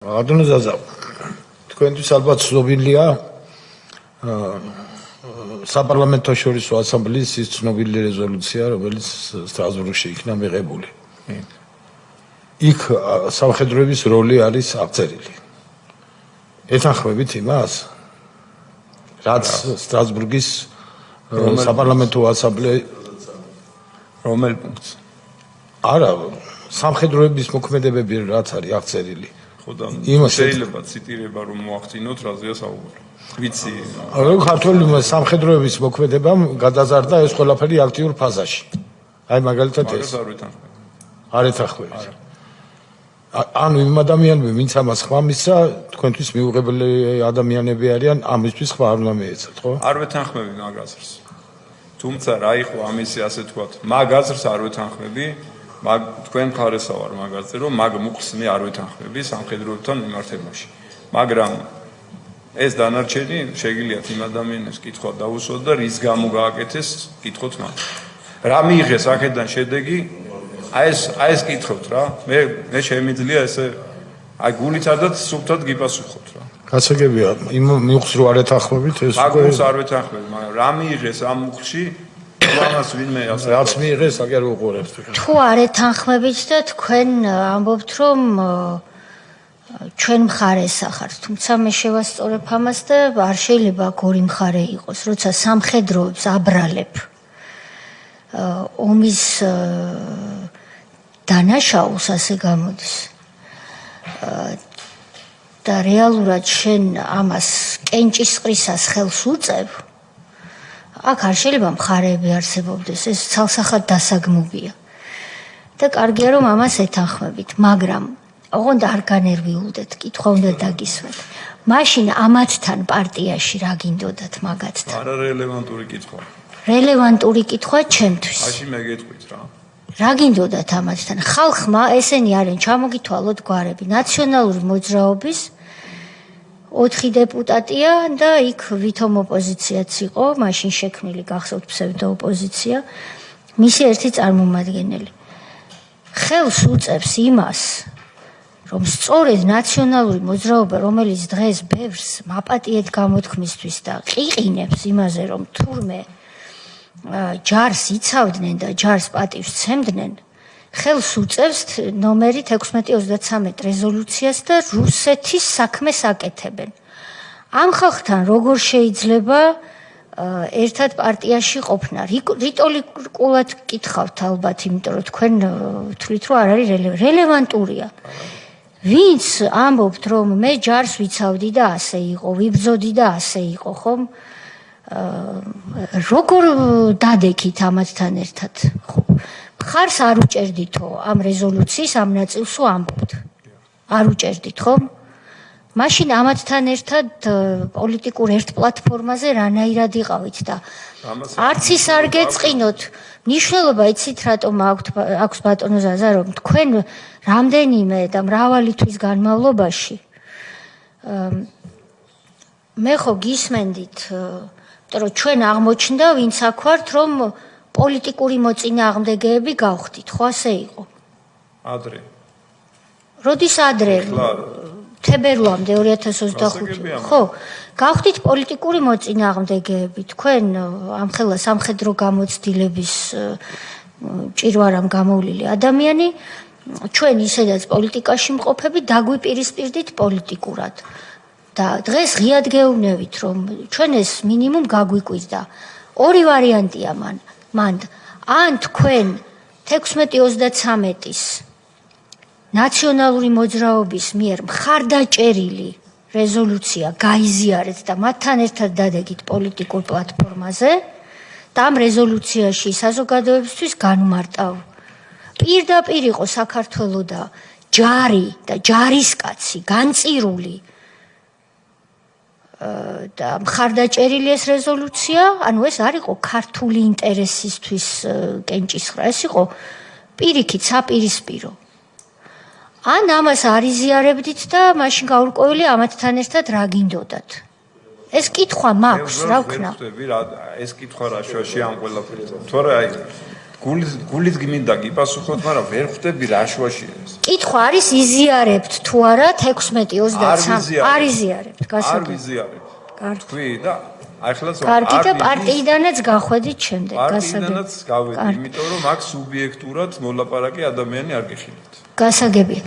Adună Zaza, თქვენთვის ალბათ ცნობილია საპარლამენტო შორისო ასამბლეის ის ცნობილი რეზოლუცია, რომელიც სტრასბურგში იქნა მიღებული. იქ სამხედროების როლი არის აღწერილი. ეთანხმებით იმას, რაც სტრასბურგის საპარლამენტო ასამბლეა რომელ პუნქტს? არა, სამხედროების მოქმედებები რაც არის აღწერილი. შეიძლება ციტირება რომ მოახდინოთ რაზეა საუბარი. ვიცი. ქართული სამხედროების მოქმედებამ გადაზარდა ეს ყველაფერი აქტიურ ფაზაში. აი მაგალითად ეს. არ ეთანხმებით. ანუ იმ ადამიანები, ვინც ამას ხმამისცა, თქვენთვის მიუღებელი ადამიანები არიან, ამისთვის ხმა არ უნდა მიეცათ, ხო? არ ვეთანხმები მაგ აზრს. თუმცა რა იყო ამისი ასე თქვათ, მაგ აზრს არ ვეთანხმები. თქვენ მხარესა ვარ მაგაზე რომ მაგ მუხსნი არ ვეთანხმები სამხედროებთან მიმართებაში. მაგრამ ეს დანარჩენი შეგიძლიათ იმ ადამიანებს კითხვა დაუსვათ და რის გამო გააკეთეს კითხოთ მათ. რა მიიღეს აქედან შედეგი? აი ეს კითხოთ რა. მე შემიძლია ესე აი გულითადაც სუფთად გიპასუხოთ რა. გასაგებია, იმ მუხს რო არ ეთანხმებით ეს მაგ მუხს არ ვეთანხმები, მაგრამ რა მიიღეს ამ მუხში? ამას ვინმე ასე რაც მიიღეს, აგერ უყურებთ. თუ არ ეთანხმებით და თქვენ ამბობთ რომ ჩვენ მხარეს ახართ, თუმცა მე შევასწორებ ამას და არ შეიძლება გორი მხარე იყოს, როცა სამხედროებს აბრალებ ომის დანაშაულს ასე გამოდის და რეალურად შენ ამას კენჭისყრისას ხელს უწევ, აქ არ შეიძლება მხარეები არსებობდეს, ეს ცალსახად დასაგმობია და კარგია რომ ამას ეთანხმებით, მაგრამ ოღონდ არ განერვიულდეთ, კითხვა უნდა დაგისვათ. მაშინ ამათთან პარტიაში რა გინდოდათ მაგათთან? არა რელევანტური კითხვა. რელევანტური კითხვა ჩემთვის. მაშინ მე გეტყვით რა. რა გინდოდათ ამათთან? ხალხმა ესენი არიან, ჩამოგითვალოთ გვარები, ნაციონალური მოძრაობის 4 დეპუტატია და იქ ვითომ ოპოზიციაც იყო, მაშინ შექმნილი გახსოვთ ფსევდო ოპოზიცია, მისი ერთი წარმომადგენელი. ხელს უწევს იმას, რომ სწორედ ნაციონალური მოძრაობა, რომელიც დღეს ბევრს მაპატიეთ გამოთქმისთვის და ყიყინებს იმაზე, რომ თურმე ჯარს იცავდნენ და ჯარს პატივს ცემდნენ, ხელს უწევს ნომერი 1633 რეზოლუციას და რუსეთის საქმეს აკეთებენ. ამ ხალხთან როგორ შეიძლება ერთად პარტიაში ყოფნა? რიტორიკულად კითხავთ ალბათ, იმიტომ რომ თქვენ თვლით რომ არ არის რელევანტურია. ვინც ამბობთ რომ მე ჯარს ვიცავდი და ასე იყო, ვიბრძოდი და ასე იყო, ხომ? როგორ დადექით ამათთან ერთად? მხარს არ უჭერდითო ამ რეზოლუციის ამ ნაწილსო ამბობთ. არ უჭერდით, ხომ? მაშინ ამათთან ერთად პოლიტიკურ ერთ პლატფორმაზე რანაირად იყავით და არც ის არ გეწყინოთ. მნიშვნელობა იცით რატომ აქვს ბატონო ზაზა, რომ თქვენ რამდენიმე და მრავალი თვის განმავლობაში მე ხო გისმენდით, რომ ჩვენ აღმოჩნდა, ვინც აქ ვართ, რომ პოლიტიკური მოწინააღმდეგეები გავხდით, ხო ასე იყო? ადრე. როდის ადრე? თებერვლამდე 2025. ხო, გავხდით პოლიტიკური მოწინააღმდეგეები. თქვენ ამხელა სამხედრო გამოცდილების ჭირვარამ გამოვლილი ადამიანი, ჩვენ ისედაც პოლიტიკაში მყოფები დაგვიპირისპირდით პოლიტიკურად. და დღეს ღიად გეუბნებით, რომ ჩვენ ეს მინიმუმ გაგვიკვირდა. ორი ვარიანტია მან ან თქვენ 1633-ის ნაციონალური მოძრაობის მიერ მხარდაჭერილი რეზოლუცია გაიზიარეთ და მათთან ერთად დადეგით პოლიტიკურ პლატფორმაზე და ამ რეზოლუციაში საზოგადოებისთვის განმარტავ. პირდაპირ იყო საქართველოს და ჯარი და ჯარისკაცი განწირული და მხარდაჭერილი ეს რეზოლუცია, ანუ ეს არ იყო ქართული ინტერესისთვის კენჭისყრა, ეს იყო პირიქით საპირისპირო. ან ამას არ იზიარებდით და მაშინ გაურკვეველი ამათთან ერთად რა გინდოდათ? ეს კითხვა მაქვს, რა ვქნა? ეს კითხვა რა შუაში ამ ყველაფერთან. თორე აი გულით გმინდა გიპასუხოთ, მაგრამ ვერ ხვდები რა შუაში ეს. კითხვა არის იზიარებთ თუ არა 16-23 არ იზიარებთ, გასაგებია. არ ვიზიარებ. კარგი. თქვი და ახლა კარგი და პარტიიდანაც გახვედით შემდეგ, პარტიიდანაც გავედი, იმიტომ რომ აქ სუბიექტურად მოლაპარაკე ადამიანი არ გიხილეთ. გასაგებია.